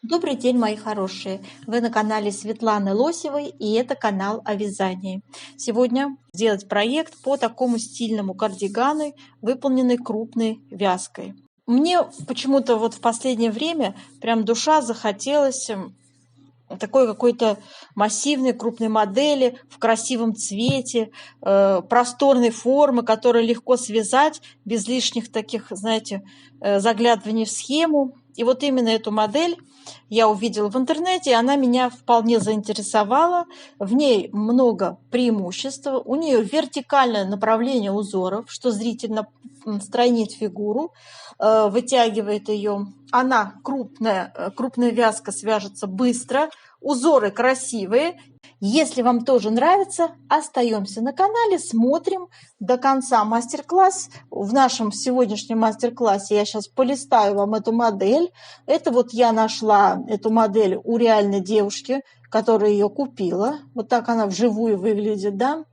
Добрый день, мои хорошие! Вы на канале Светланы Лосевой, и это канал о вязании. Сегодня сделать проект по такому стильному кардигану, выполненный крупной вязкой. Мне почему-то вот в последнее время прям душа захотелось такой какой-то массивной крупной модели в красивом цвете, просторной формы, которую легко связать без лишних таких, знаете, заглядываний в схему. И вот именно эту модель я увидела в интернете, и она меня вполне заинтересовала. В ней много преимуществ. У нее вертикальное направление узоров, что зрительно стройнит фигуру, вытягивает ее. Она крупная вязка, свяжется быстро, узоры красивые. Если вам тоже нравится, остаемся на канале, смотрим до конца мастер-класс. В нашем сегодняшнем мастер-классе я сейчас полистаю вам эту модель. Это вот я нашла эту модель у реальной девушки, которая ее купила. Вот так она вживую выглядит, да.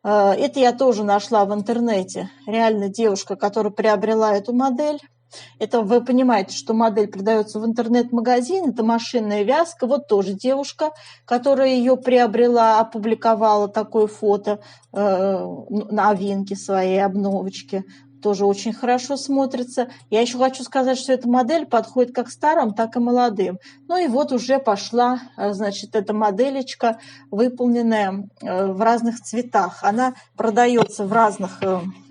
Это я тоже нашла в интернете. Реальная девушка, которая приобрела эту модель. Это вы понимаете, что модель продается в интернет-магазин, это машинная вязка. Вот тоже девушка, которая ее приобрела, опубликовала такое фото новинки своей обновочки. Тоже очень хорошо смотрится. Я еще хочу сказать, что эта модель подходит как старым, так и молодым. Ну и вот уже пошла, значит, эта моделечка, выполненная в разных цветах. Она продается в разных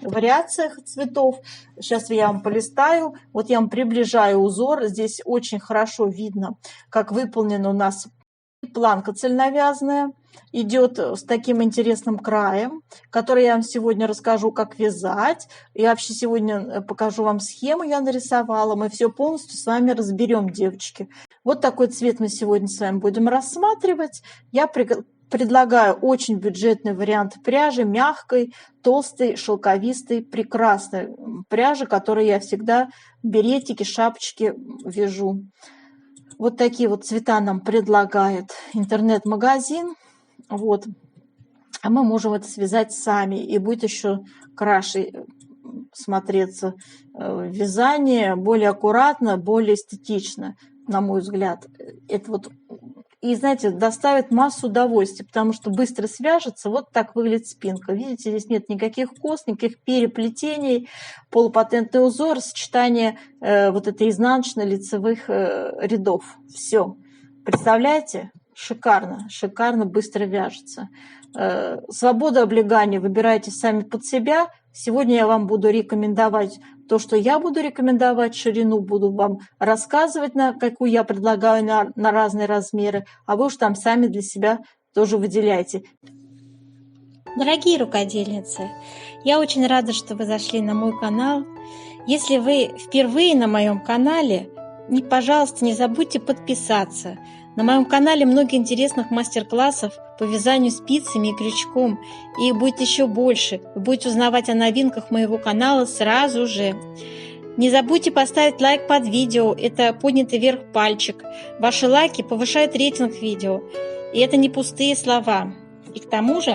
вариациях цветов. Сейчас я вам полистаю. Вот я вам приближаю узор. Здесь очень хорошо видно, как выполнена у нас планка цельновязная. Идет с таким интересным краем, который я вам сегодня расскажу, как вязать. И вообще сегодня покажу вам схему, я нарисовала. Мы все полностью с вами разберем, девочки. Вот такой цвет мы сегодня с вами будем рассматривать. Я предлагаю очень бюджетный вариант пряжи, мягкой, толстой, шелковистой, прекрасной пряжи, которой я всегда беретики, шапочки вяжу. Вот такие вот цвета нам предлагает интернет-магазин. Вот. А мы можем это связать сами, и будет еще краше смотреться вязание, более аккуратно, более эстетично, на мой взгляд. Это вот, и, знаете, доставит массу удовольствия, потому что быстро свяжется. Вот так выглядит спинка. Видите, здесь нет никаких кос, никаких переплетений, полупатентный узор, сочетание вот этой изнаночно-лицевых рядов. Все. Представляете? Шикарно, шикарно быстро вяжется. Свобода облегания выбирайте сами под себя. Сегодня я вам буду рекомендовать то, что я буду рекомендовать, ширину буду вам рассказывать, на какую я предлагаю на разные размеры, а вы уж там сами для себя тоже выделяйте. Дорогие рукодельницы, я очень рада, что вы зашли на мой канал. Если вы впервые на моем канале, пожалуйста, не забудьте подписаться. На моем канале много интересных мастер-классов по вязанию спицами и крючком, и их будет еще больше. Вы будете узнавать о новинках моего канала сразу же. Не забудьте поставить лайк под видео, это поднятый вверх пальчик. Ваши лайки повышают рейтинг видео, и это не пустые слова. И к тому же,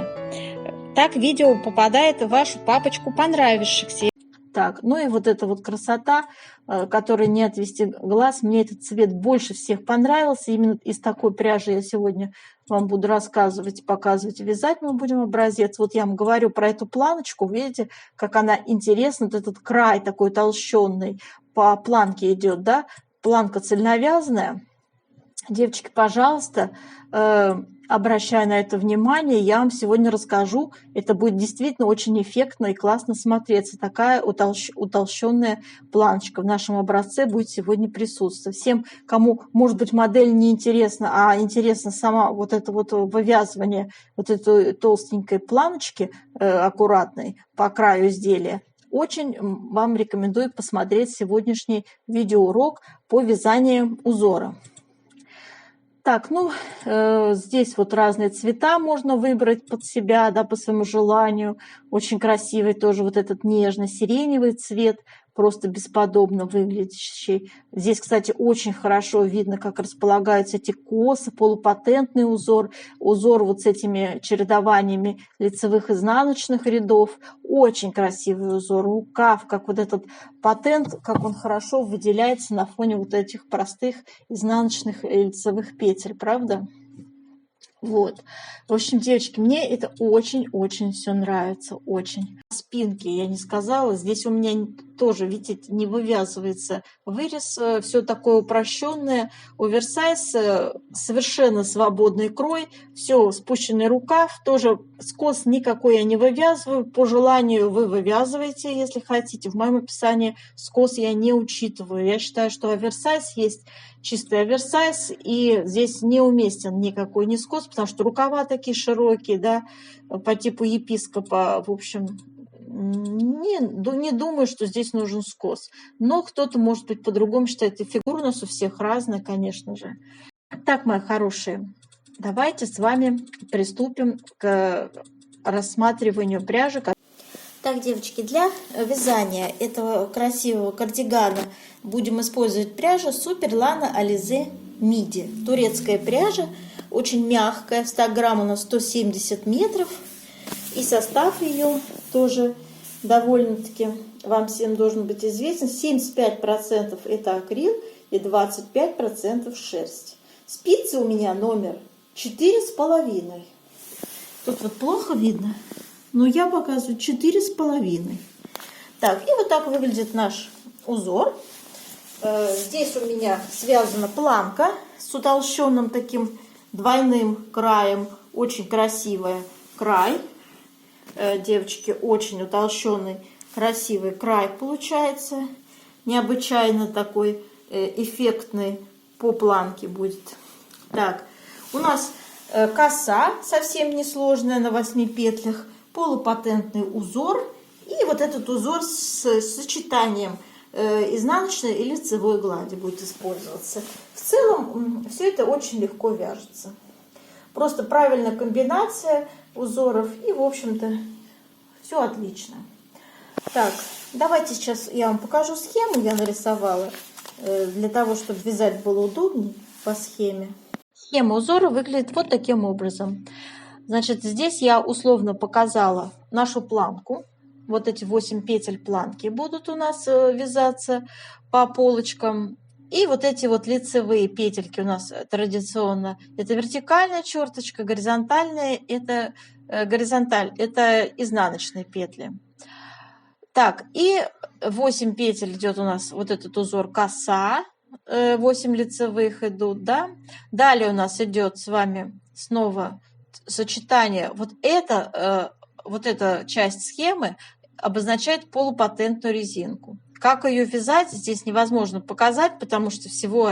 так видео попадает в вашу папочку понравившихся. Так, ну и вот эта вот красота, которой не отвести глаз. Мне этот цвет больше всех понравился. Именно из такой пряжи я сегодня вам буду рассказывать, показывать, вязать мы будем образец. Вот я вам говорю про эту планочку. Видите, как она интересна. Вот этот край такой толщенный по планке идет, да? Планка цельновязная. Девочки, пожалуйста, обращая на это внимание, я вам сегодня расскажу. Это будет действительно очень эффектно и классно смотреться. Такая утолщенная планочка в нашем образце будет сегодня присутствовать. Всем, кому, может быть, модель не интересна, а интересна сама вот это вот вывязывание вот этой толстенькой планочки, аккуратной по краю изделия, очень вам рекомендую посмотреть сегодняшний видеоурок по вязанию узора. Так, ну, здесь вот разные цвета можно выбрать под себя, да, по своему желанию. Очень красивый тоже вот этот нежно-сиреневый цвет просто бесподобно выглядящий. Здесь, кстати, очень хорошо видно, как располагаются эти косы, полупатентный узор, узор вот с этими чередованиями лицевых изнаночных рядов. Очень красивый узор. Рукав, как вот этот патент, как он хорошо выделяется на фоне вот этих простых изнаночных и лицевых петель, правда? Вот. В общем, девочки, мне это очень-очень все нравится, очень. Спинки я не сказала, здесь у меня тоже, видите, не вывязывается вырез, все такое упрощенное, оверсайз, совершенно свободный крой, все спущенный рукав, тоже скос никакой я не вывязываю, по желанию вы вывязываете, если хотите. В моем описании скос я не учитываю. Я считаю, что оверсайз есть чистый оверсайз, и здесь неуместен никакой не скос, потому что рукава такие широкие, да, по типу епископа, в общем, не думаю, что здесь нужен скос. Но кто-то, может быть, по-другому считает, и фигура у нас у всех разная, конечно же. Так, мои хорошие, давайте с вами приступим к рассматриванию пряжи. Так, девочки, для вязания этого красивого кардигана будем использовать пряжу Super Lana Alize Midi. Турецкая пряжа, очень мягкая, в 100 грамм у нас 170 метров. И состав ее тоже довольно-таки вам всем должен быть известен. 75% это акрил и 25% шерсть. Спицы у меня номер 4,5. Тут вот плохо видно, но я показываю 4,5. Так, и вот так выглядит наш узор. Здесь у меня связана планка с утолщенным таким двойным краем. Очень красивая край. Девочки, очень утолщенный, красивый край получается. Необычайно такой эффектный по планке будет. Так, у нас коса совсем несложная на 8 петлях, полупатентный узор. И вот этот узор с сочетанием изнаночной и лицевой глади будет использоваться. В целом все это очень легко вяжется. Просто правильная комбинация узоров и, в общем-то, все отлично. Так, давайте сейчас я вам покажу схему. Я нарисовала для того, чтобы вязать было удобнее по схеме. Схема узора выглядит вот таким образом. Значит, здесь я условно показала нашу планку. Вот эти 8 петель планки будут у нас вязаться по полочкам. И вот эти вот лицевые петельки у нас традиционно. Это вертикальная черточка, горизонтальная это горизонталь, это изнаночные петли. Так, и 8 петель идет у нас вот этот узор коса. 8 лицевых идут, да. Далее у нас идет с вами снова сочетание. Вот эта часть схемы обозначает полупатентную резинку. Как ее вязать, здесь невозможно показать, потому что всего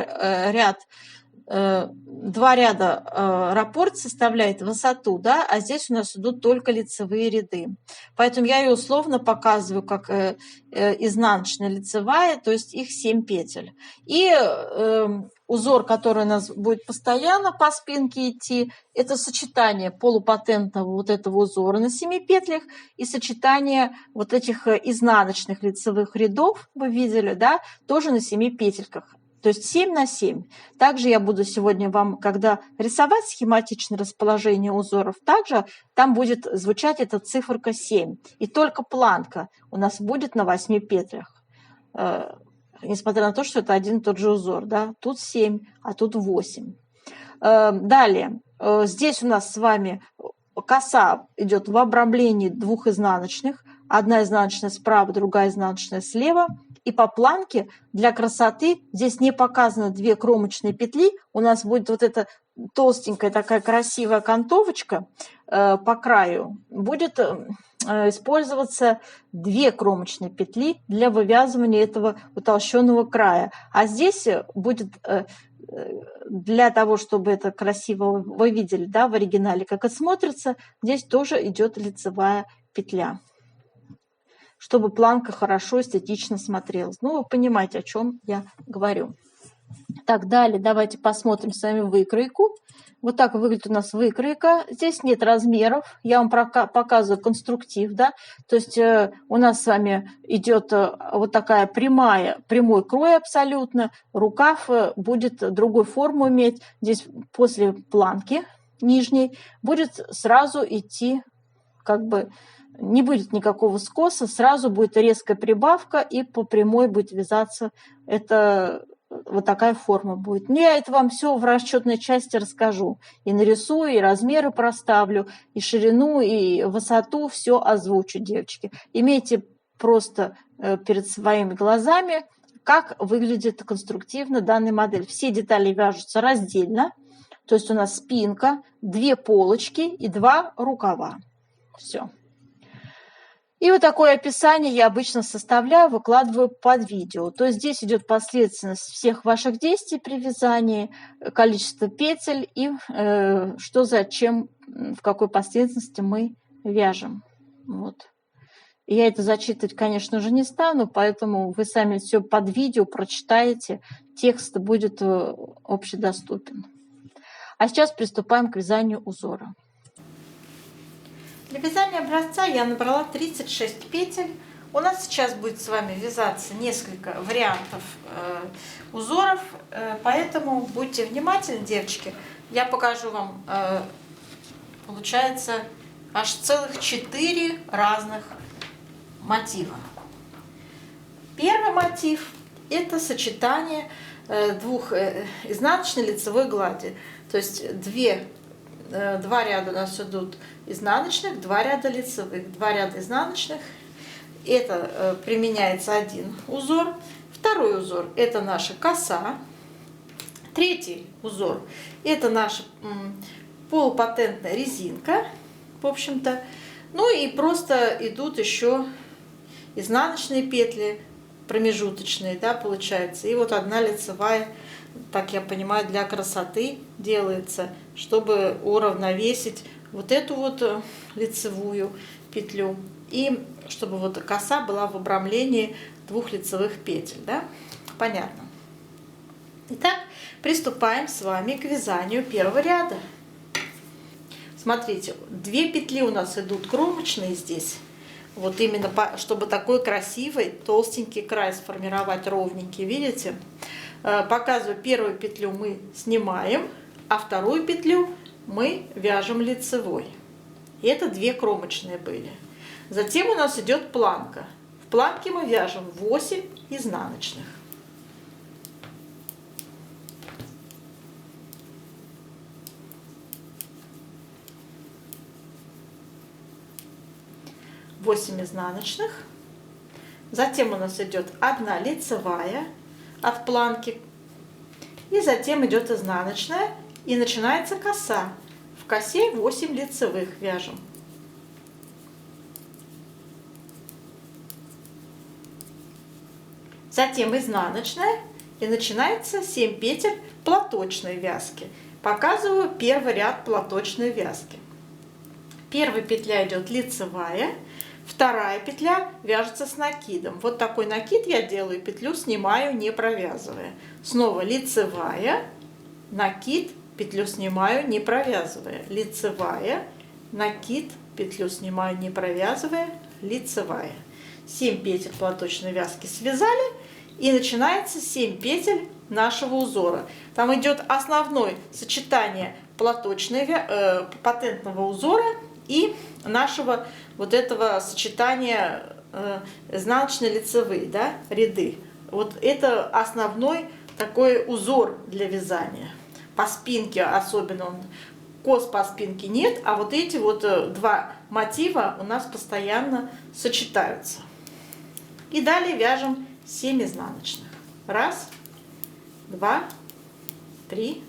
два ряда раппорт составляет высоту, да, а здесь у нас идут только лицевые ряды. Поэтому я ее условно показываю как изнаночная лицевая, то есть их 7 петель. И узор, который у нас будет постоянно по спинке идти, это сочетание полупатентного вот этого узора на 7 петлях и сочетание вот этих изнаночных лицевых рядов, вы видели, да, тоже на 7 петельках. То есть 7 на 7. Также я буду сегодня вам, когда рисовать схематичное расположение узоров, также там будет звучать эта циферка 7. И только планка у нас будет на 8 петлях. Несмотря на то, что это один и тот же узор. Да? Тут 7, а тут 8. Далее. Здесь у нас с вами коса идет в обрамлении 2 изнаночных. Одна изнаночная справа, другая изнаночная слева. И по планке для красоты здесь не показано 2 кромочные петли. У нас будет вот эта толстенькая такая красивая окантовочка по краю. Будет использоваться 2 кромочные петли для вывязывания этого утолщенного края. А здесь будет для того, чтобы это красиво вы видели, да, в оригинале, как это смотрится, здесь тоже идет лицевая петля, чтобы планка хорошо эстетично смотрелась. Ну, вы понимаете, о чем я говорю. Так, далее давайте посмотрим с вами выкройку. Вот так выглядит у нас выкройка. Здесь нет размеров. Я вам показываю конструктив, да. То есть у нас с вами идет вот такая прямой крой абсолютно. Рукав будет другой форму иметь. Здесь после планки нижней будет сразу идти, как бы не будет никакого скоса, сразу будет резкая прибавка и по прямой будет вязаться это. Вот такая форма будет. Но я это вам все в расчетной части расскажу. И нарисую, и размеры проставлю, и ширину, и высоту. Все озвучу, девочки. Имейте просто перед своими глазами, как выглядит конструктивно данная модель. Все детали вяжутся раздельно. То есть у нас спинка, 2 полочки и 2 рукава. Все. И вот такое описание я обычно составляю, выкладываю под видео. То есть здесь идет последовательность всех ваших действий при вязании, количество петель и что, зачем, в какой последовательности мы вяжем. Вот. Я это зачитывать, конечно же, не стану, поэтому вы сами все под видео прочитаете, текст будет общедоступен. А сейчас приступаем к вязанию узора. Для вязания образца я набрала 36 петель. У нас сейчас будет с вами вязаться несколько вариантов узоров, поэтому будьте внимательны, девочки. Я покажу вам, получается, аж целых 4 разных мотива. Первый мотив – это сочетание двух изнаночной лицевой глади. То есть 2 ряда у нас идут изнаночных, 2 ряда лицевых, 2 ряда изнаночных. Это применяется один узор. Второй узор – это наша коса. Третий узор – это наша полупатентная резинка, в общем-то. Ну и просто идут еще изнаночные петли, промежуточные, да, получается. И вот одна лицевая, так я понимаю, для красоты делается, чтобы уравновесить вот эту вот лицевую петлю и чтобы вот коса была в обрамлении 2 лицевых петель, да? Понятно. Итак, приступаем с вами к вязанию первого ряда. Смотрите, 2 петли у нас идут кромочные здесь. Вот именно, чтобы такой красивый толстенький край сформировать, ровненький, видите? Показываю, первую петлю мы снимаем, а вторую петлю мы вяжем лицевой. И это 2 кромочные были. Затем у нас идет планка. В планке мы вяжем 8 изнаночных. Изнаночных. Затем у нас идет 1 лицевая от планки. И затем идет изнаночная. И начинается коса. В косе 8 лицевых вяжем. Затем изнаночная. И начинается 7 петель платочной вязки. Показываю первый ряд платочной вязки. Первая петля идет лицевая. Вторая петля вяжется с накидом. Вот такой накид я делаю, петлю снимаю, не провязывая. Снова лицевая, накид, петлю снимаю, не провязывая. Лицевая, накид, петлю снимаю, не провязывая, лицевая. 7 петель платочной вязки связали, и начинается 7 петель нашего узора. Там идет основное сочетание патентного узора и нашего вот этого сочетания изнаночно-лицевые, да, ряды. Вот это основной такой узор для вязания. По спинке особенно, кос по спинке нет, а вот эти вот 2 мотива у нас постоянно сочетаются. И далее вяжем 7 изнаночных. 1, 2, 3,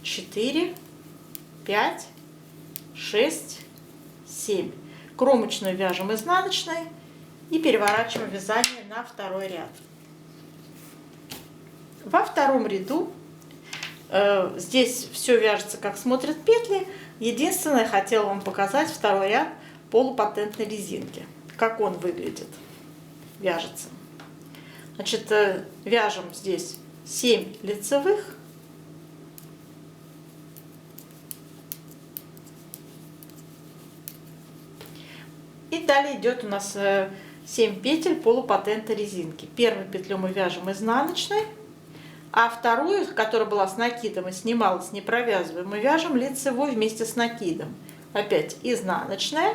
4, 5, 6, 7. Кромочную вяжем изнаночной и переворачиваем вязание на второй ряд. Во втором ряду здесь все вяжется, как смотрят петли. Единственное, хотела вам показать второй ряд полупатентной резинки. Как он выглядит, вяжется. Значит, вяжем здесь 7 лицевых. И далее идет у нас 7 петель полупатентной резинки. Первую петлю мы вяжем изнаночной, а вторую, которая была с накидом и снималась, не провязывая, мы вяжем лицевой вместе с накидом. Опять изнаночная,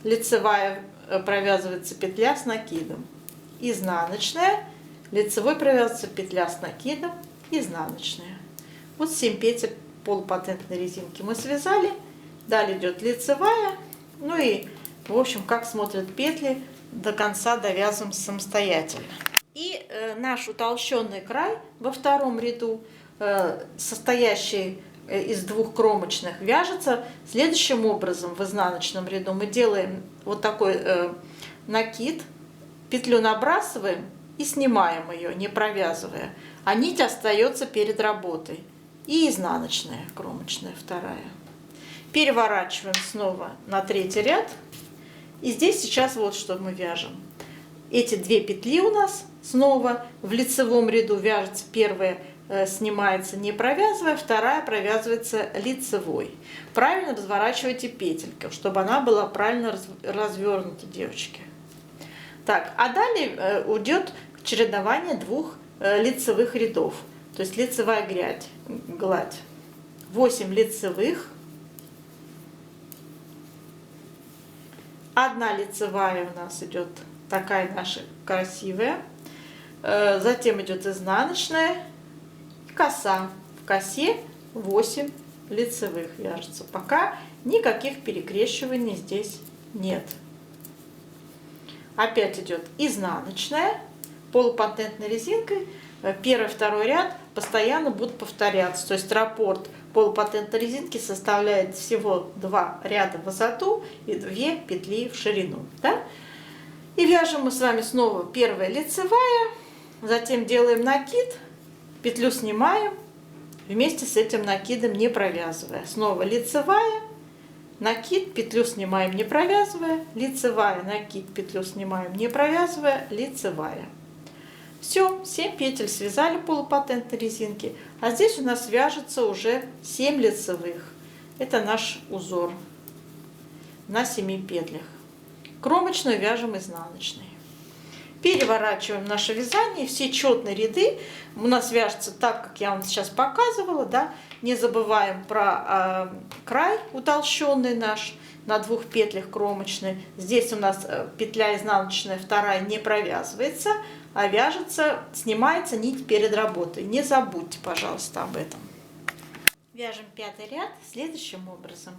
лицевая провязывается петля с накидом, изнаночная, лицевой провязывается петля с накидом, изнаночная. Вот 7 петель полупатентной резинки мы связали. Далее идет лицевая, ну и в общем, как смотрят петли, до конца довязываем самостоятельно. И наш утолщенный край во втором ряду, состоящий из 2 кромочных, вяжется следующим образом. В изнаночном ряду мы делаем вот такой накид, петлю набрасываем и снимаем ее, не провязывая, а нить остается перед работой. И изнаночная кромочная вторая. Переворачиваем снова на 3-й ряд. И здесь сейчас вот что мы вяжем. Эти 2 петли у нас снова в лицевом ряду вяжется. Первая снимается не провязывая, вторая провязывается лицевой. Правильно разворачивайте петельку, чтобы она была правильно развернута, девочки. Так, а далее уйдет чередование 2 лицевых рядов. То есть лицевая гладь. 8 лицевых. 1 лицевая у нас идет такая наша красивая. Затем идет изнаночная, коса. В косе 8 лицевых вяжется. Пока никаких перекрещиваний здесь нет. Опять идет изнаночная, полупатентной резинкой. 1-2 ряд постоянно будут повторяться. То есть раппорт полупатентной резинки составляет всего 2 ряда в высоту и 2 петли в ширину. Да? И вяжем мы с вами снова первая лицевая, затем делаем накид, петлю снимаем, вместе с этим накидом не провязывая. Снова лицевая, накид, петлю снимаем, не провязывая, лицевая, накид, петлю снимаем, не провязывая, лицевая. Все, 7 петель связали полупатентной резинки, а здесь у нас вяжется уже 7 лицевых. Это наш узор на 7 петлях. Кромочную вяжем изнаночной. Переворачиваем наше вязание, все четные ряды у нас вяжутся так, как я вам сейчас показывала. Да? Не забываем про край утолщенный наш на 2 петлях кромочной. Здесь у нас петля изнаночная вторая не провязывается, а вяжется, снимается нить перед работой. Не забудьте, пожалуйста, об этом. Вяжем 5-й ряд следующим образом.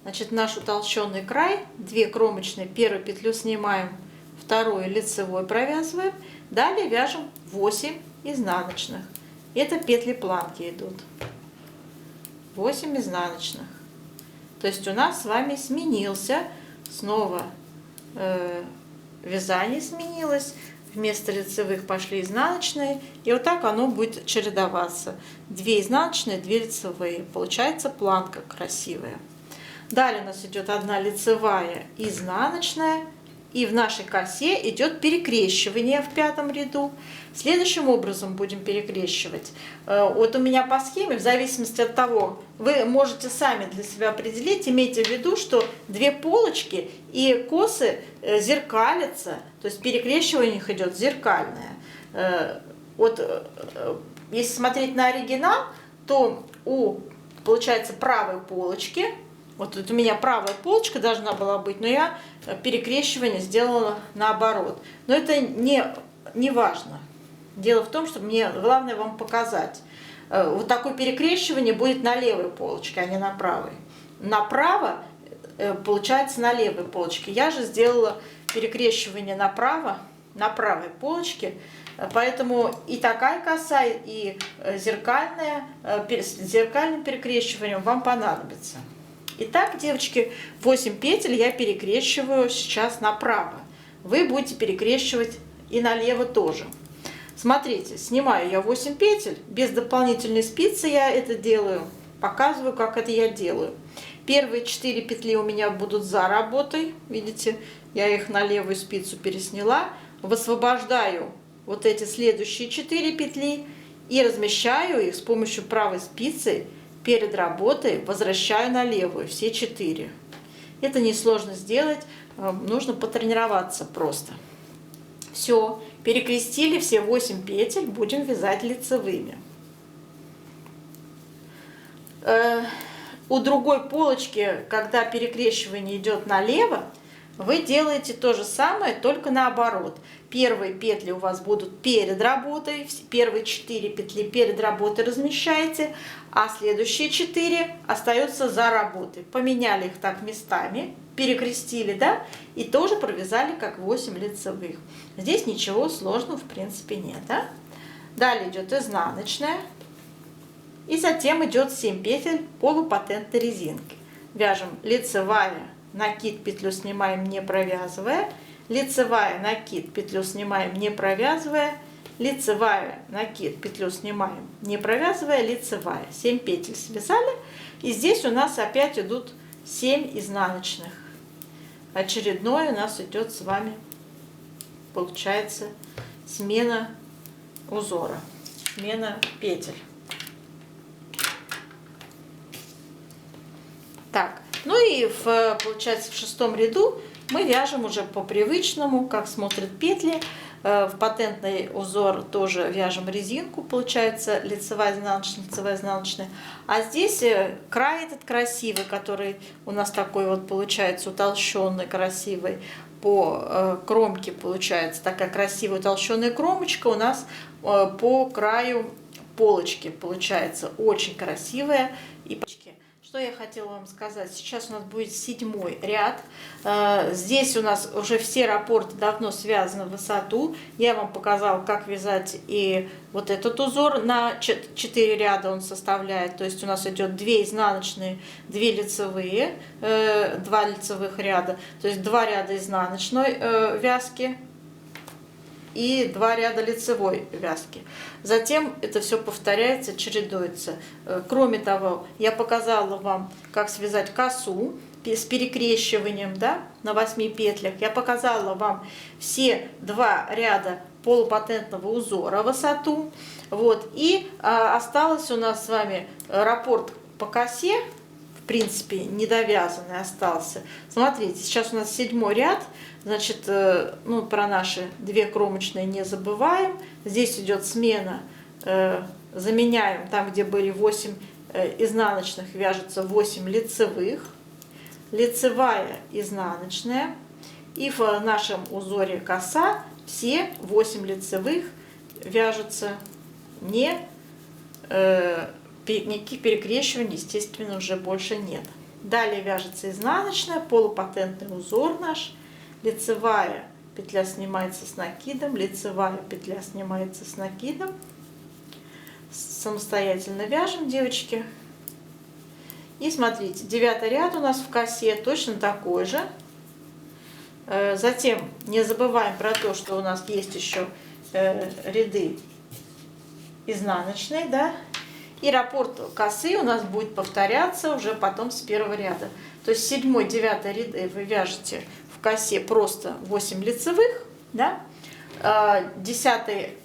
Значит, наш утолщенный край, 2 кромочные, первую петлю снимаем, вторую лицевой провязываем. Далее вяжем 8 изнаночных. Это петли планки идут. 8 изнаночных. То есть у нас с вами сменился снова вязание сменилось. Вместо лицевых пошли изнаночные. И вот так оно будет чередоваться. 2 изнаночные, 2 лицевые. Получается планка красивая. Далее у нас идет 1 лицевая, изнаночная. И в нашей косе идет перекрещивание в 5-м ряду. Следующим образом будем перекрещивать. Вот у меня по схеме, в зависимости от того, вы можете сами для себя определить, имейте в виду, что 2 полочки и косы зеркалятся, то есть перекрещивание у них идет зеркальное. Вот если смотреть на оригинал, то получается, правой полочки, вот у меня правая полочка должна была быть, но я перекрещивание сделала наоборот. Но это не важно. Дело в том, что мне главное вам показать. Вот такое перекрещивание будет на левой полочке, а не на правой. Направо получается на левой полочке. Я же сделала перекрещивание направо, на правой полочке. Поэтому и такая коса, и зеркальная, с зеркальным перекрещиванием вам понадобится. Итак, девочки, 8 петель я перекрещиваю сейчас направо. Вы будете перекрещивать и налево тоже. Смотрите, снимаю я 8 петель, без дополнительной спицы я это делаю. Показываю, как это я делаю. Первые 4 петли у меня будут за работой. Видите, я их на левую спицу пересняла. Высвобождаю вот эти следующие 4 петли и размещаю их с помощью правой спицы перед работой, возвращаю на левую все 4. Это несложно сделать, нужно потренироваться просто. Все, перекрестили все 8 петель, будем вязать лицевыми. У другой полочки, когда перекрещивание идет налево, вы делаете то же самое, только наоборот. Первые петли у вас будут перед работой, первые 4 петли перед работой размещаете, а следующие 4 остаются за работой. Поменяли их так местами, перекрестили, да, и тоже провязали как 8 лицевых. Здесь ничего сложного в принципе нет, да? Далее идет изнаночная, и затем идет 7 петель полупатентной резинки. Вяжем лицевая, накид, петлю снимаем, не провязывая, лицевая, накид, петлю снимаем, не провязывая, лицевая, накид, петлю снимаем, не провязывая, лицевая. 7 петель связали, и здесь у нас опять идут 7 изнаночных. Очередной у нас идет с вами, получается, смена узора, смена петель. Так, ну и получается в 6-м ряду мы вяжем уже по привычному, как смотрят петли. В патентный узор тоже вяжем резинку, получается лицевая, изнаночная, лицевая, изнаночная. А здесь край этот красивый, который у нас такой вот получается утолщенный, красивый. По кромке получается такая красивая утолщенная кромочка у нас по краю полочки получается очень красивая. И что я хотела вам сказать, сейчас у нас будет 7-й ряд, здесь у нас уже все раппорты давно связаны в высоту, я вам показала, как вязать и вот этот узор, на 4 ряда он составляет, то есть у нас идет 2 изнаночные, 2 лицевые, 2 лицевых ряда, то есть 2 ряда изнаночной вязки и 2 ряда лицевой вязки. Затем это все повторяется, чередуется. Кроме того, я показала вам, как связать косу с перекрещиванием, да, на 8 петлях. Я показала вам все 2 ряда полупатентного узора высоту. Вот. И осталось у нас с вами раппорт по косе, в принципе, недовязанный остался. Смотрите, сейчас у нас 7-й ряд. Значит, ну, про наши 2 кромочные не забываем. Здесь идет смена, заменяем там, где были 8 изнаночных, вяжется 8 лицевых, лицевая, изнаночная. И в нашем узоре коса все 8 лицевых вяжутся, никаких перекрещиваний, естественно, уже больше нет. Далее вяжется изнаночная, полупатентный узор наш. Лицевая петля снимается с накидом, лицевая петля снимается с накидом. Самостоятельно вяжем, девочки. И смотрите, 9-й ряд у нас в косе точно такой же. Затем не забываем про то, что у нас есть еще ряды изнаночные, да. И раппорт косы у нас будет повторяться уже потом с 1-го ряда. То есть 7-й, 9-й ряды вы вяжете в косе просто 8 лицевых, да? 10-й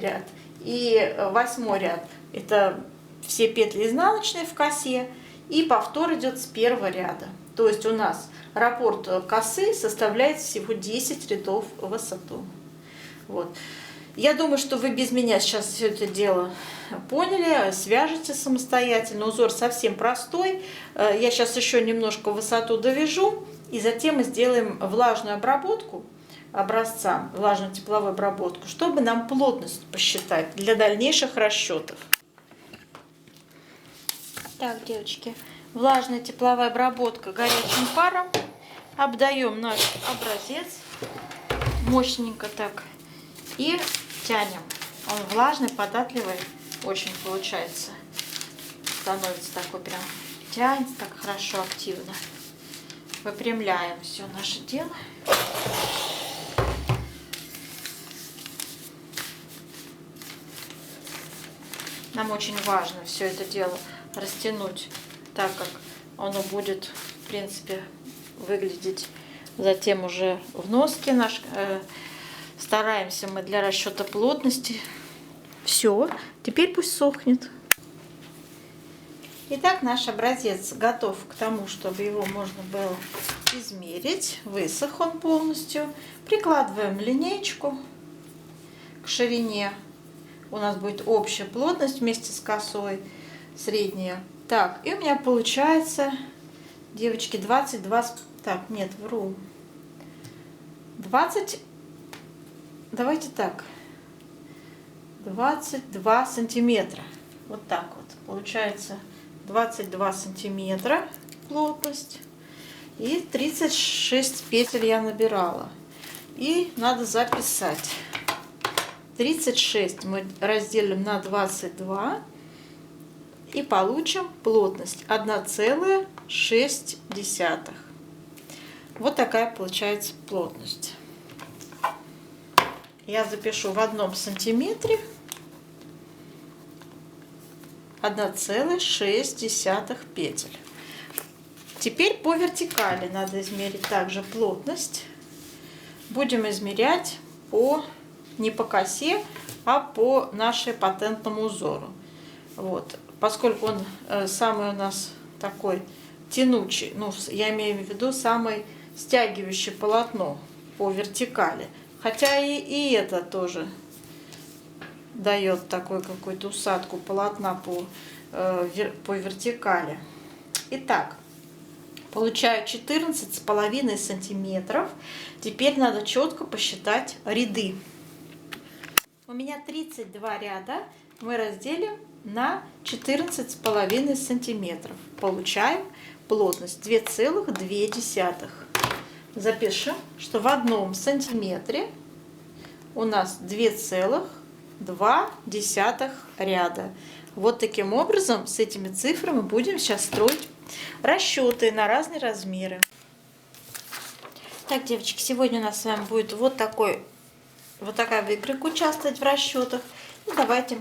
ряд и 8-й ряд это все петли изнаночные в косе, и повтор идет с 1-го ряда. То есть у нас раппорт косы составляет всего 10 рядов в высоту. Вот. Я думаю, что вы без меня сейчас все это дело поняли, свяжете самостоятельно. Узор совсем простой. Я сейчас еще немножко высоту довяжу, и затем мы сделаем влажную обработку образца, влажную тепловую обработку, чтобы нам плотность посчитать для дальнейших расчетов. Так, девочки, влажная тепловая обработка горячим паром. Обдаем наш образец мощненько так и тянем. Он влажный, податливый, очень получается. Становится такой прям, тянется так хорошо, активно. Выпрямляем все наше дело. Нам очень важно все это дело растянуть так, как оно будет, в принципе, выглядеть затем уже в носке наш. Стараемся мы для расчета плотности Все, теперь пусть сохнет. Итак, наш образец готов к тому, чтобы его можно было измерить. Высох он полностью. Прикладываем линеечку к ширине. У нас будет общая плотность вместе с косой, средняя. Так, и у меня получается, девочки, 22... Так, нет, вру. 20... Давайте так. 22 сантиметра. Вот так вот. Получается 22 сантиметра плотность. И 36 петель я набирала. И надо записать. 36 мы разделим на 22 и получим плотность 1,6. Вот такая получается плотность. Я запишу в 1 сантиметре 1,6 петель. Теперь по вертикали надо измерить также плотность. Будем измерять не по косе, а по нашему патентному узору. Вот. Поскольку он самый у нас такой тянучий, ну, я имею в виду самый стягивающий полотно по вертикали. Хотя и это тоже дает такой какую-то усадку полотна по вертикали. Итак, получаю 14,5 сантиметров. Теперь надо четко посчитать ряды. У меня 32 ряда. Мы разделим на 14,5 сантиметров. Получаем плотность 2,2. Запишем, что в 1 сантиметре у нас 2,2 ряда. Вот таким образом с этими цифрами будем сейчас строить расчеты на разные размеры. Так, девочки, сегодня у нас с вами будет вот такая выкройка участвовать в расчетах. И давайте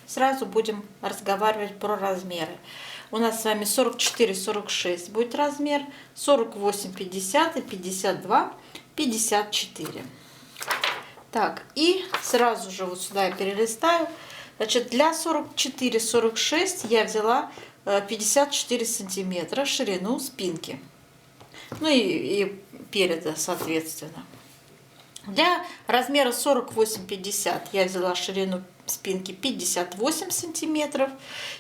сразу будем разговаривать про размеры. У нас с вами 44-46 будет размер, 48-50 и 52-54. Так, и сразу же вот сюда я перелистаю. Значит, для 44-46 я взяла 54 сантиметра ширину спинки. Ну и переда, соответственно. Для размера 48-50 я взяла ширину спинки 58 сантиметров.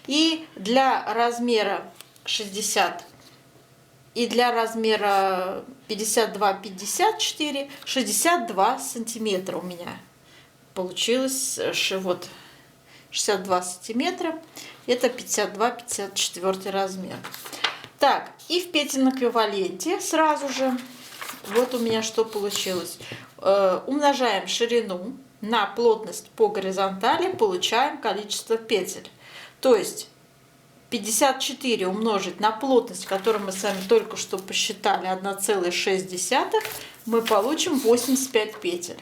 И для размера 60 и для размера 52-54 62 сантиметра у меня получилось. Вот 62 сантиметра. Это 52-54 размер. Так, и в петельном эквиваленте сразу же вот у меня что получилось. Умножаем ширину на плотность по горизонтали, получаем количество петель. То есть 54 умножить на плотность, которую мы с вами только что посчитали, 1,6, мы получим 85 петель.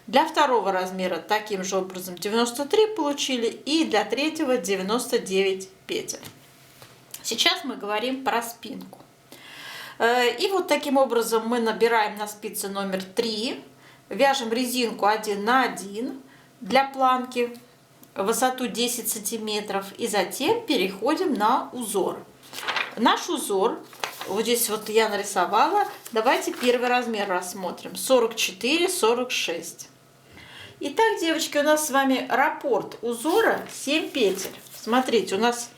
Для второго размера таким же образом 93 получили, и для третьего 99 петель. Сейчас мы говорим про спинку. И вот таким образом мы набираем на спице номер 3, вяжем резинку 1 на 1 для планки, высоту 10 сантиметров, и затем переходим на узор. Наш узор, вот здесь вот я нарисовала, давайте первый размер рассмотрим, 44-46. Итак, девочки, у нас с вами раппорт узора 7 петель. Смотрите, у нас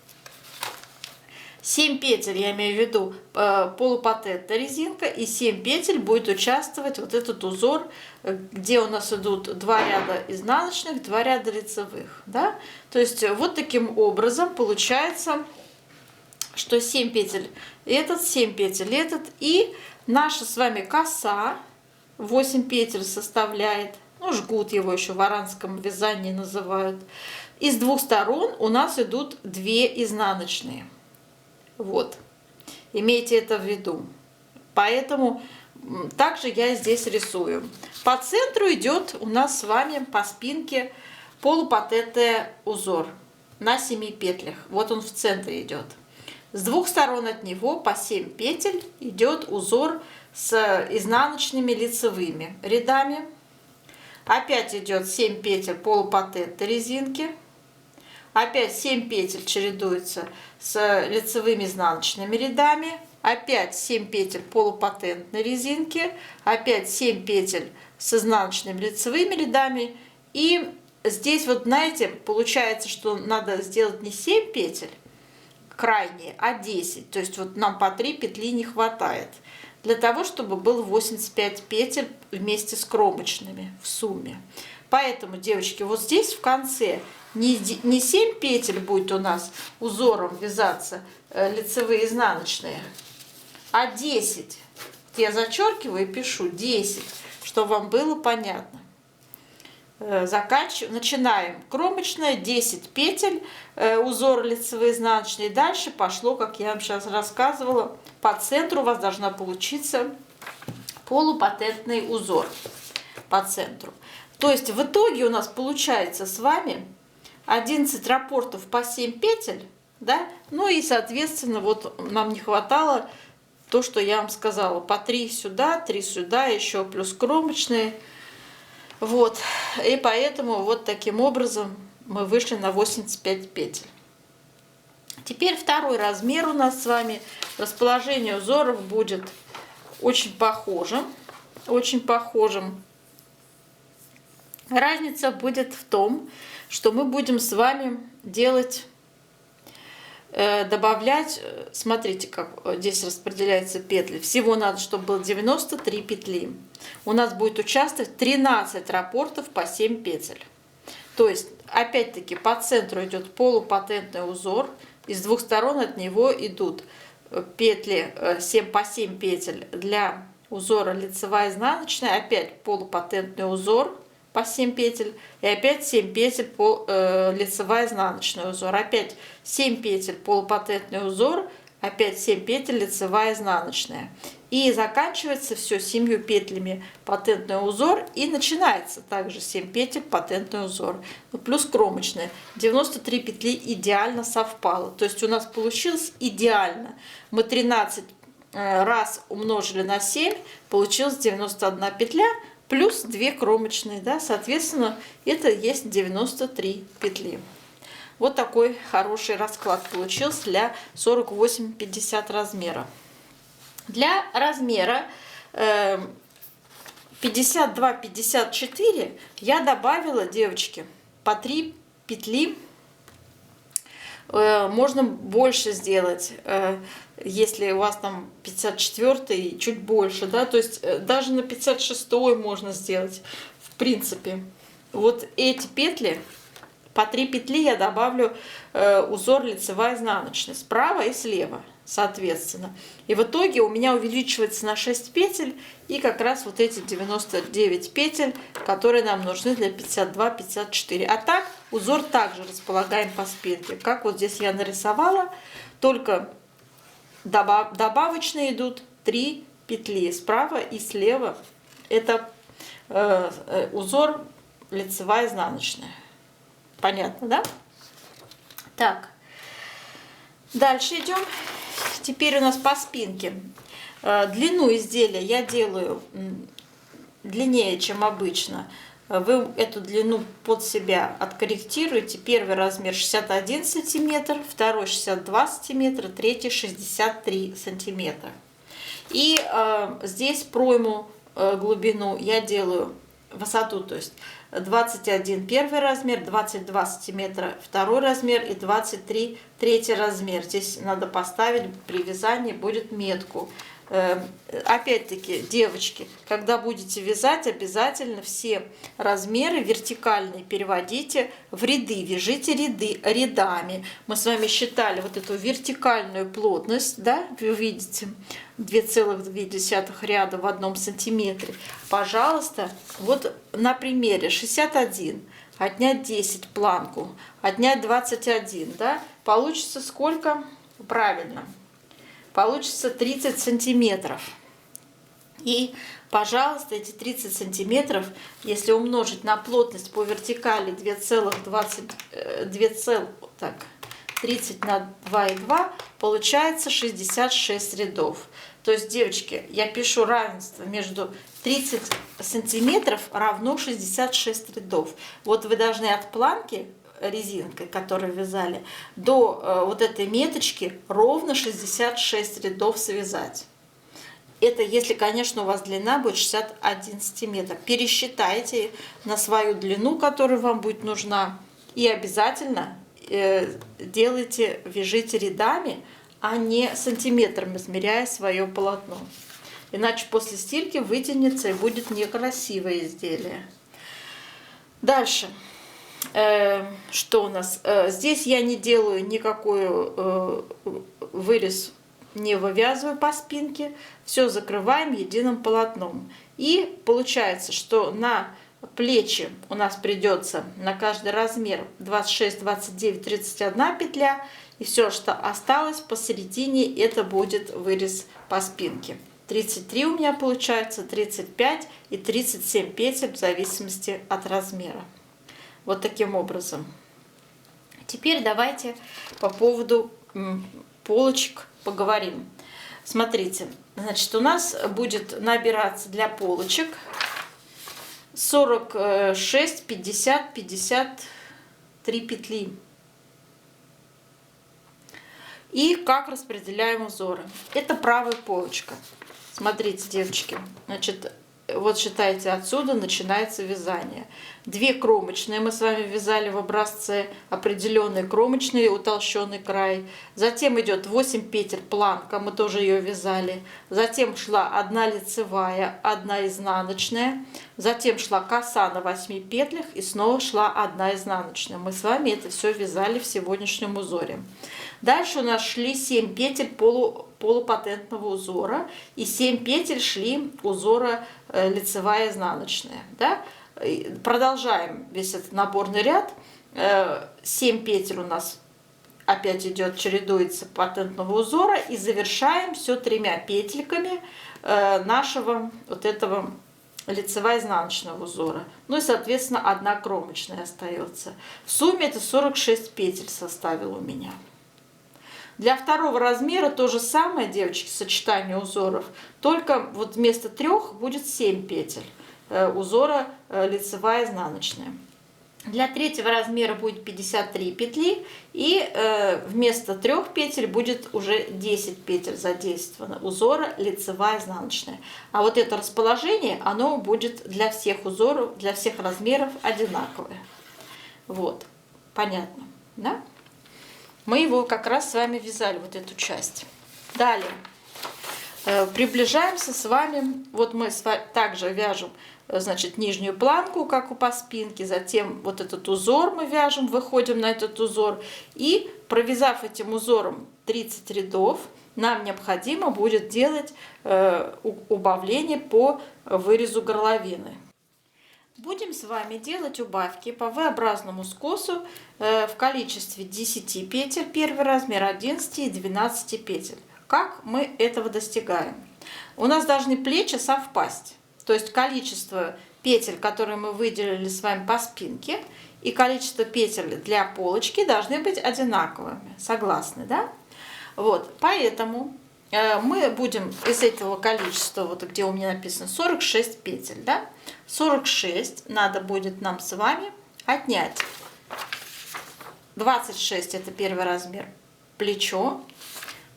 7 петель, я имею в виду полупатентная резинка, и 7 петель будет участвовать вот этот узор, где у нас идут 2 ряда изнаночных, 2 ряда лицевых. Да? То есть вот таким образом получается, что 7 петель этот, 7 петель этот, и наша с вами коса 8 петель составляет. Ну, жгут его еще в аранском вязании называют. И с двух сторон у нас идут 2 изнаночные. Вот. Имейте это в виду. Поэтому также я здесь рисую. По центру идет у нас с вами по спинке полупатентный узор на 7 петлях. Вот он в центре идет. С двух сторон от него по 7 петель идет узор с изнаночными лицевыми рядами. Опять идет 7 петель полупатентной резинки. Опять 7 петель чередуется с лицевыми изнаночными рядами. Опять 7 петель полупатентной резинки. Опять 7 петель с изнаночными лицевыми рядами. И здесь вот, знаете, получается, что надо сделать не 7 петель крайние, а 10. То есть вот нам по 3 петли не хватает. Для того, чтобы было 85 петель вместе с кромочными в сумме. Поэтому, девочки, вот здесь в конце не 7 петель будет у нас узором вязаться лицевые изнаночные, а 10. Я зачеркиваю и пишу 10, чтобы вам было понятно. Начинаем кромочная, 10 петель, узор лицевые изнаночные. Дальше пошло, как я вам сейчас рассказывала, по центру у вас должна получиться полупатентный узор по центру. То есть в итоге у нас получается с вами 11 раппортов по 7 петель, да? Ну и соответственно вот нам не хватало то, что я вам сказала, по 3 сюда, 3 сюда, еще плюс кромочные. Вот, и поэтому вот таким образом мы вышли на 85 петель. Теперь второй размер у нас с вами. Расположение узоров будет очень похожим. Очень похожим. Разница будет в том, что мы будем с вами делать, добавлять, смотрите, как здесь распределяются петли. Всего надо, чтобы было 93 петли. У нас будет участвовать 13 раппортов по 7 петель. То есть, опять-таки, по центру идет полупатентный узор. И с двух сторон от него идут петли 7 по 7 петель для узора лицевая изнаночная. Опять полупатентный узор по 7 петель. И опять 7 петель лицевая изнаночный узор. Опять 7 петель полупатентный узор. Опять 7 петель лицевая изнаночная. И заканчивается все 7 петлями патентный узор. И начинается также 7 петель патентный узор. Плюс кромочная. 93 петли идеально совпало. То есть у нас получилось идеально. Мы 13 раз умножили на 7. Получилось 91 петля. Плюс 2 кромочные. Да? Соответственно, это есть 93 петли. Вот такой хороший расклад получился для 48-50 размера. Для размера 52-54 я добавила, девочки, по 3 петли. Можно больше сделать, если у вас там 54 и чуть больше, да, то есть даже на 56 можно сделать, в принципе. Вот эти петли, по 3 петли я добавлю узор лицевая изнаночная, справа и слева, соответственно. И в итоге у меня увеличивается на 6 петель и как раз вот эти 99 петель, которые нам нужны для 52-54. А так узор также располагаем по спинке, как вот здесь я нарисовала, только добавочные идут 3 петли справа и слева. Это узор лицевая изнаночная. Понятно, да? Так, дальше идем. Теперь у нас по спинке. Длину изделия я делаю длиннее, чем обычно. Вы эту длину под себя откорректируете. Первый размер 61 сантиметр, второй 62 сантиметра, третий 63 сантиметра. И здесь пройму глубину я делаю, высоту, то есть 21 первый размер, 22 сантиметра второй размер и 23 третий размер. Здесь надо поставить при вязании будет метку. Опять-таки, девочки, когда будете вязать, обязательно все размеры вертикальные переводите в ряды, вяжите рядами. Мы с вами считали вот эту вертикальную плотность, да, вы видите, 2,2 ряда в 1 сантиметре. Пожалуйста, вот на примере 61, отнять 10 планку, отнять 21, да, получится сколько? Правильно. Получится 30 сантиметров. И, пожалуйста, эти 30 сантиметров, если умножить на плотность по вертикали 30 на 2,2, получается 66 рядов. То есть, девочки, я пишу равенство между 30 сантиметров равно 66 рядов. Вот вы должны от планки резинкой, которую вязали, до вот этой меточки ровно 66 рядов связать. Это если, конечно, у вас длина будет 61 сантиметр. Пересчитайте на свою длину, которая вам будет нужна. И обязательно делайте, вяжите рядами, а не сантиметрами, измеряя свое полотно. Иначе после стирки вытянется и будет некрасивое изделие. Дальше. Что у нас? Здесь я не делаю никакой вырез, не вывязываю по спинке. Все закрываем единым полотном. И получается, что на плечи у нас придется на каждый размер 26, 29, 31 петля. И все, что осталось посередине, это будет вырез по спинке. 33 у меня получается, 35 и 37 петель в зависимости от размера. Вот таким образом. Теперь давайте по поводу полочек поговорим. Смотрите, значит, у нас будет набираться для полочек 46, 50, 53 петли. И как распределяем узоры. Это правая полочка. Смотрите, девочки, значит, вот считайте, отсюда начинается вязание. 2 кромочные мы с вами вязали в образце, определенный кромочный утолщенный край. Затем идет 8 петель планка, мы тоже ее вязали. Затем шла 1 лицевая, 1 изнаночная. Затем шла коса на 8 петлях и снова шла 1 изнаночная. Мы с вами это все вязали в сегодняшнем узоре. Дальше у нас шли 7 петель полупатентного узора и 7 петель шли узора лицевая изнаночная. Да? Продолжаем весь этот наборный ряд. 7 петель у нас опять идет, чередуется патентного узора. И завершаем все 3 петельками нашего вот этого лицевая изнаночного узора. Ну и, соответственно, 1 кромочная остается. В сумме это 46 петель составил у меня. Для второго размера то же самое, девочки, сочетание узоров, только вот вместо 3 будет 7 петель узора лицевая изнаночная. Для третьего размера будет 53 петли, и вместо 3 петель будет уже 10 петель задействовано узора лицевая изнаночная. А вот это расположение, оно будет для всех узоров, для всех размеров одинаковое. Вот, понятно, да? Мы его как раз с вами вязали, вот эту часть. Далее приближаемся с вами. Вот мы также вяжем, значит, нижнюю планку, как у по спинке. Затем вот этот узор мы вяжем, выходим на этот узор. И провязав этим узором 30 рядов, нам необходимо будет делать убавление по вырезу горловины. Будем с вами делать убавки по V-образному скосу в количестве 10 петель, первый размер, 11 и 12 петель. Как мы этого достигаем? У нас должны плечи совпасть. То есть количество петель, которые мы выделили с вами по спинке, и количество петель для полочки должны быть одинаковыми. Согласны, да? Вот, поэтому мы будем из этого количества, вот где у меня написано 46 петель, да? 46 надо будет нам с вами отнять. 26 это первый размер, плечо.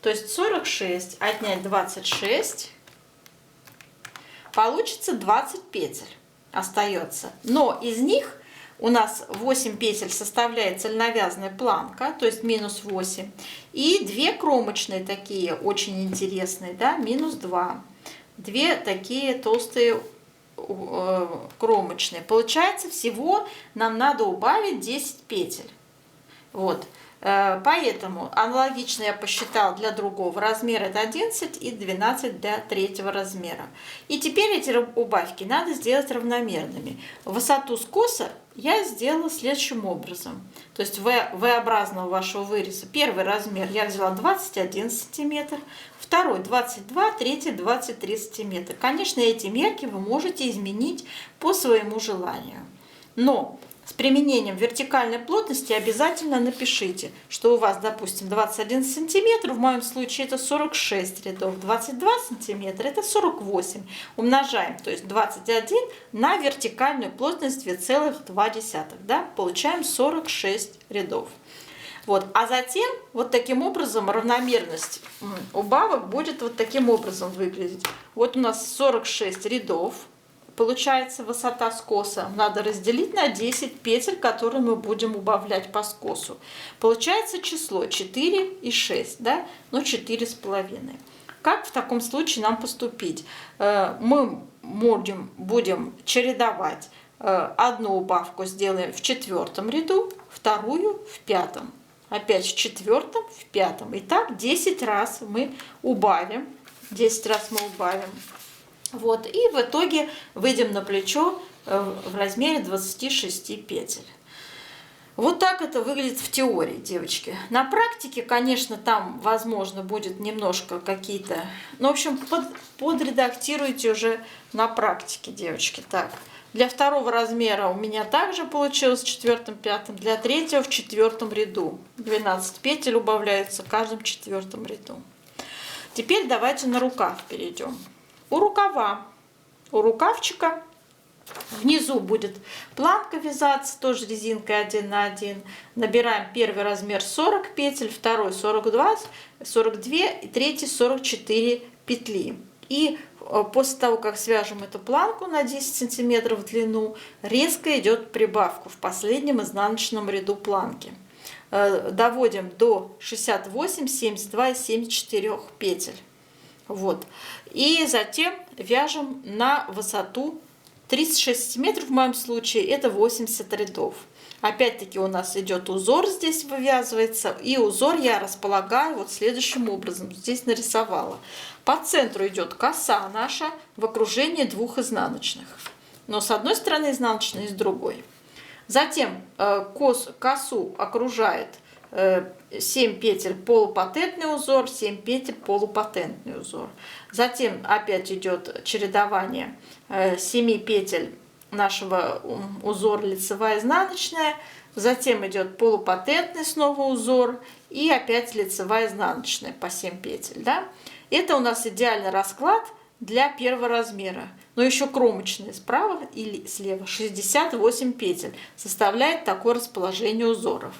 То есть 46 отнять 26, получится 20 петель остается. Но из них у нас 8 петель составляет цельновязная планка, то есть минус 8. И 2 кромочные такие, очень интересные, да, минус 2. 2 такие толстые кромочные. Получается, всего нам надо убавить 10 петель. Вот. Поэтому аналогично я посчитала для другого размера, это 11 и 12 для третьего размера. И теперь эти убавки надо сделать равномерными. Высоту скоса я сделала следующим образом. То есть V-образного вашего выреза. Первый размер я взяла 21 сантиметр, второй 22, третий 23 сантиметра. Конечно, эти мерки вы можете изменить по своему желанию. Но с применением вертикальной плотности обязательно напишите, что у вас, допустим, 21 сантиметр, в моем случае это 46 рядов, 22 сантиметра это 48. Умножаем, то есть 21 на вертикальную плотность 2,2, да, получаем 46 рядов. Вот. А затем вот таким образом равномерность убавок будет вот таким образом выглядеть. Вот у нас 46 рядов. Получается высота скоса. Надо разделить на 10 петель, которые мы будем убавлять по скосу. Получается число 4 и 6, да? Ну 4,5. Как в таком случае нам поступить? Мы будем чередовать. Одну убавку сделаем в 4-м ряду, вторую в 5-м. Опять в 4-м, в 5-м. И так 10 раз мы убавим. 10 раз мы убавим. Вот, и в итоге выйдем на плечо в размере 26 петель. Вот так это выглядит в теории, девочки. На практике, конечно, там, возможно, будет немножко какие-то... Ну, в общем, подредактируйте уже на практике, девочки. Так, для второго размера у меня также получилось в 4-м, 5-м. Для третьего в 4-м ряду. 12 петель убавляются в каждом 4-м ряду. Теперь давайте на рукав перейдем. У рукавчика внизу будет планка вязаться, тоже резинкой 1 на 1. Набираем первый размер 40 петель, второй 42 и третий 44 петли. И после того, как свяжем эту планку на 10 сантиметров в длину, резко идет прибавка в последнем изнаночном ряду планки. Доводим до 68, 72 и 74 петель. Вот. И затем вяжем на высоту 36 сантиметров, в моем случае это 80 рядов. Опять-таки у нас идет узор, здесь вывязывается, и узор я располагаю вот следующим образом. Здесь нарисовала. По центру идет коса наша в окружении 2 изнаночных. Но с одной стороны изнаночной и с другой. Затем косу окружает 7 петель полупатентный узор, 7 петель полупатентный узор. Затем опять идет чередование 7 петель нашего узора лицевая изнаночная. Затем идет полупатентный снова узор и опять лицевая изнаночная по 7 петель. Да? Это у нас идеальный расклад для первого размера. Но еще кромочные справа или слева 68 петель составляет такое расположение узоров.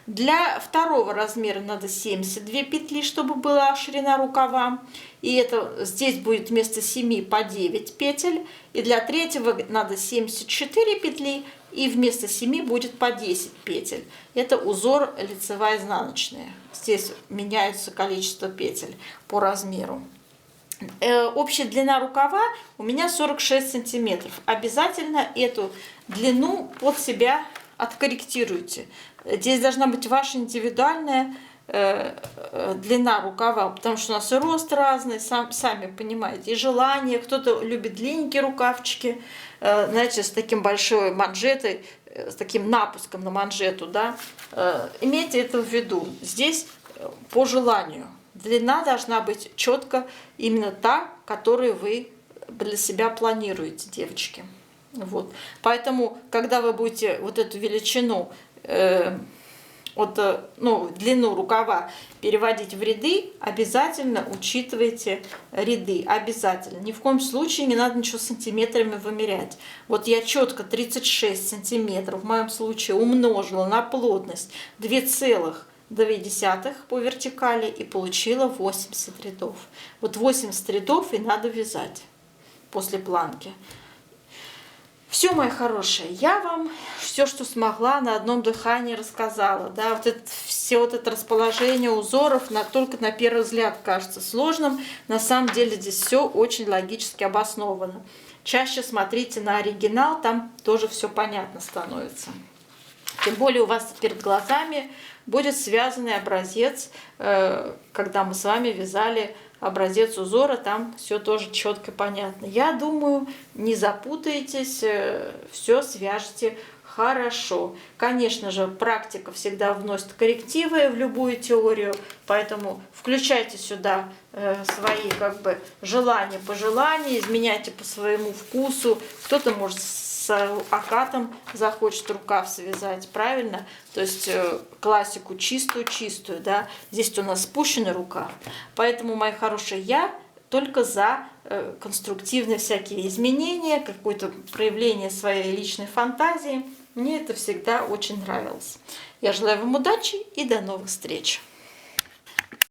Для второго размера надо 72 петли, чтобы была ширина рукава. И это здесь будет вместо 7 по 9 петель. И для третьего надо 74 петли. И вместо 7 будет по 10 петель. Это узор лицевая изнаночная. Здесь меняется количество петель по размеру. Общая длина рукава у меня 46 сантиметров. Обязательно эту длину под себя откорректируйте. Здесь должна быть ваша индивидуальная длина рукава, потому что у нас и рост разный, сами понимаете, и желание. Кто-то любит длинненькие рукавчики, знаете, с таким большой манжетой, с таким напуском на манжету, да. Имейте это в виду. Здесь по желанию. Длина должна быть четко именно та, которую вы для себя планируете, девочки. Вот. Поэтому, когда вы будете вот эту величину, длину рукава переводить в ряды, обязательно учитывайте ряды. Обязательно. Ни в коем случае не надо ничего сантиметрами вымерять. Вот я четко 36 сантиметров в моем случае умножила на плотность 2,2 по вертикали и получила 80 рядов. Вот 80 рядов и надо вязать после планки. Все, мои хорошие, я вам все, что смогла, на одном дыхании рассказала. Да, все это расположение узоров только на первый взгляд кажется сложным. На самом деле здесь все очень логически обосновано. Чаще смотрите на оригинал, там тоже все понятно становится. Тем более у вас перед глазами будет связанный образец, когда мы с вами вязали образец узора, там все тоже четко понятно. Я думаю, не запутаетесь, все свяжете хорошо. Конечно же, практика всегда вносит коррективы в любую теорию, поэтому включайте сюда свои желания, пожелания, изменяйте по своему вкусу. Кто-то может с окатом захочет рукав связать, правильно? То есть классику чистую-чистую, да. Здесь у нас спущенный рукав. Поэтому, мои хорошие, я только за конструктивные всякие изменения, какое-то проявление своей личной фантазии. Мне это всегда очень нравилось. Я желаю вам удачи и до новых встреч!